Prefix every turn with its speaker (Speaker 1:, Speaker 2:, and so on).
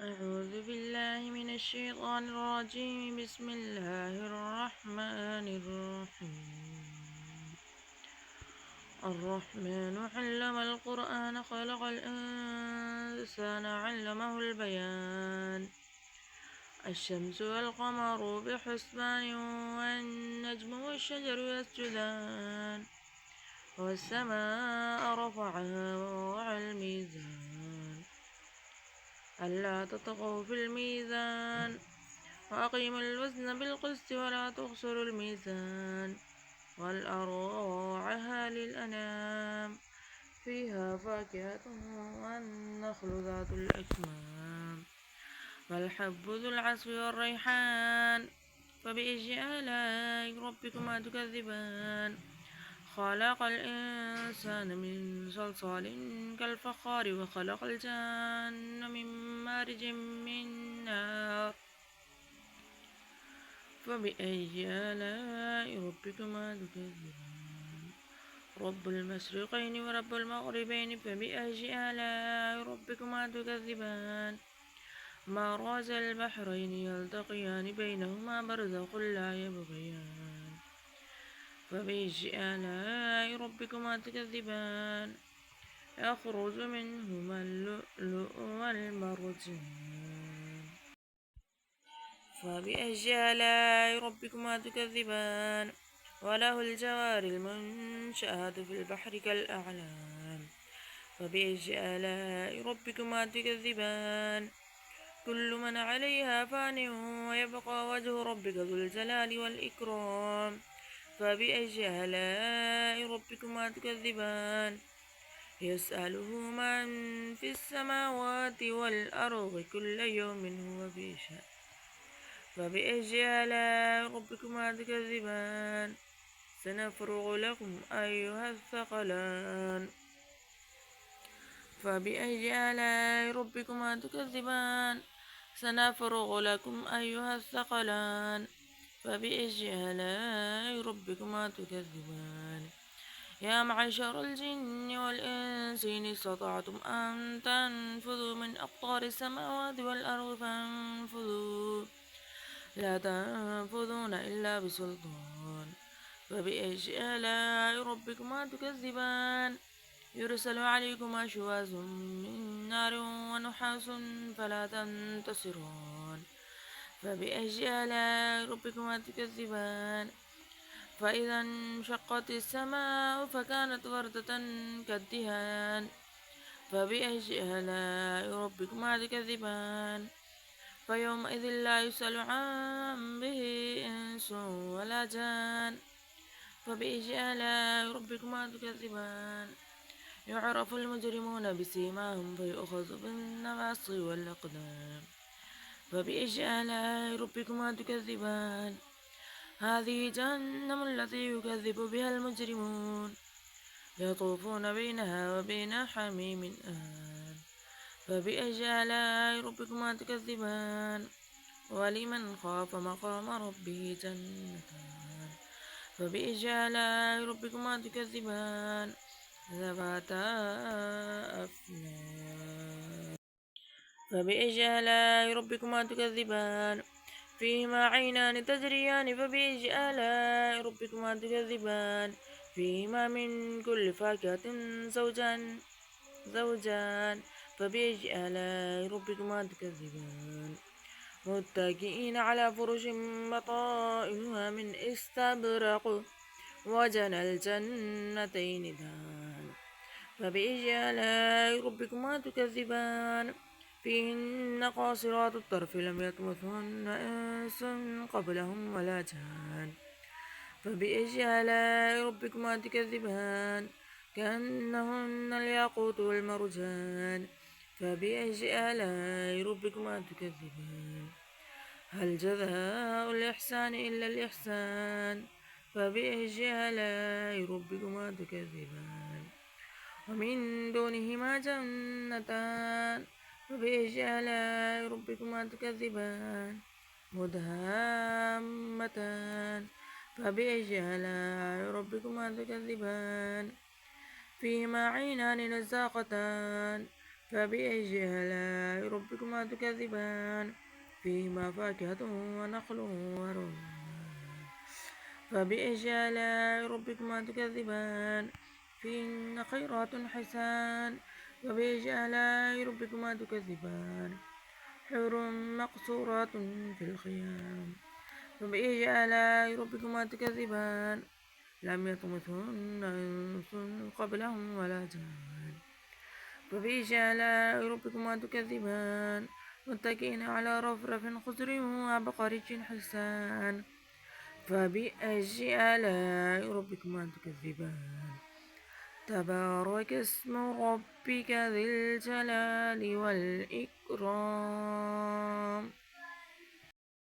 Speaker 1: أعوذ بالله من الشيطان الرجيم. بسم الله الرحمن الرحيم. الرحمن علم القرآن خلق الإنسان علمه البيان. الشمس والقمر بحسبان والنجم والشجر يسجدان والسماء رفعها ووضع الميزان ألا تطغوا في الميزان وأقيموا الوزن بالقسط ولا تخسروا الميزان والأرض وضعها للأنام فيها فاكهة والنخل ذات الأكمام والحب ذو العصف والريحان فبأي آلاء ربكما تكذبان خلق الإنسان من صلصال كالفخار وخلق الجان من مارج من نار فبأي آلاء ربكما تكذبان رب المشرقين ورب المغربين فبأي آلاء ربكما تكذبان مرج البحرين يلتقيان بينهما برزخ لا يبغيان فبأي آلاء ربكما تكذبان يخرج منهما اللؤلؤ والمرجان فبأي آلاء ربكما تكذبان وله الجوار المنشآت في البحر كالأعلام فبأي آلاء ربكما تكذبان كل من عليها فان ويبقى وجه ربك ذو الجلال والإكرام فبأي آلاء ربكما تكذبان يسأله من في السماوات والأرض كل يوم هو في شأن فبأي آلاء ربكما تكذبان سنفرغ لكم أيها الثقلان فبأي آلاء ربكما تكذبان سنفرغ لكم أيها الثقلان فبأي آلاء ربكما تكذبان يا معشر الجن والإنس إن استطعتم أن تنفذوا من أقطار السماوات والأرض فانفذوا لا تنفذون إلا بسلطان فبأي آلاء ربكما تكذبان يرسل عليكما شواظ من نار ونحاس فلا تنتصران فبأي آلاء ربكما تكذبان فإذا انشقت السماء فكانت وردة كالدهان فبأي آلاء ربكما تكذبان فيومئذ لا يسأل عن به إنس ولا جان فبأي آلاء ربكما تكذبان يعرف المجرمون بسيماهم فيؤخذ بالنواصي والأقدام فبأي آلاء ربكما تكذبان هذه جهنم التي يكذب بها المجرمون يطوفون بينها وبين حميم آن فبأي آلاء ربكما تكذبان ولمن خاف مقام ربه جنتان فبأي آلاء ربكما تكذبان ذواتا أفنان فبأي آلاء ربكما تكذبان فيهما عينان تجريان فبأي آلاء ربكما تكذبان فيهما من كل فاكهة زوجان فبأي آلاء ربكما تكذبان متكئين على فرش بطائنها من استبرق وجنى الجنتين دان فبأي آلاء ربكما تكذبان فيهن قاصرات الطرف لم يطمثهن إنس قبلهم ولا جان فبأي آلاء ربكما تكذبان كأنهن الياقوت والمرجان فبأي آلاء ربكما تكذبان هل جزاء الإحسان إلا الإحسان فبأي آلاء ربكما تكذبان ومن دونهما جنتان فبأي آلاء ربكما تكذبان مدهامتان فبأي آلاء ربكما تكذبان فيهما عينان نزاقتان فبأي آلاء ربكما ربكما تكذبان فيهما فاكهة ونخل ورمان فبأي آلاء ربكما تكذبان فيهن خيرات حسان فبأي آلاء ربكما تكذبان حور مقصورات في الخيام فبأي آلاء ربكما تكذبان لم يطمثهن إنس قبلهم ولا جان فبأي آلاء ربكما تكذبان متكئين على رفرف خضر وعبقري حسان فبأي آلاء ربكما تكذبان تبارك اسم ربك ذي الجلال والإكرام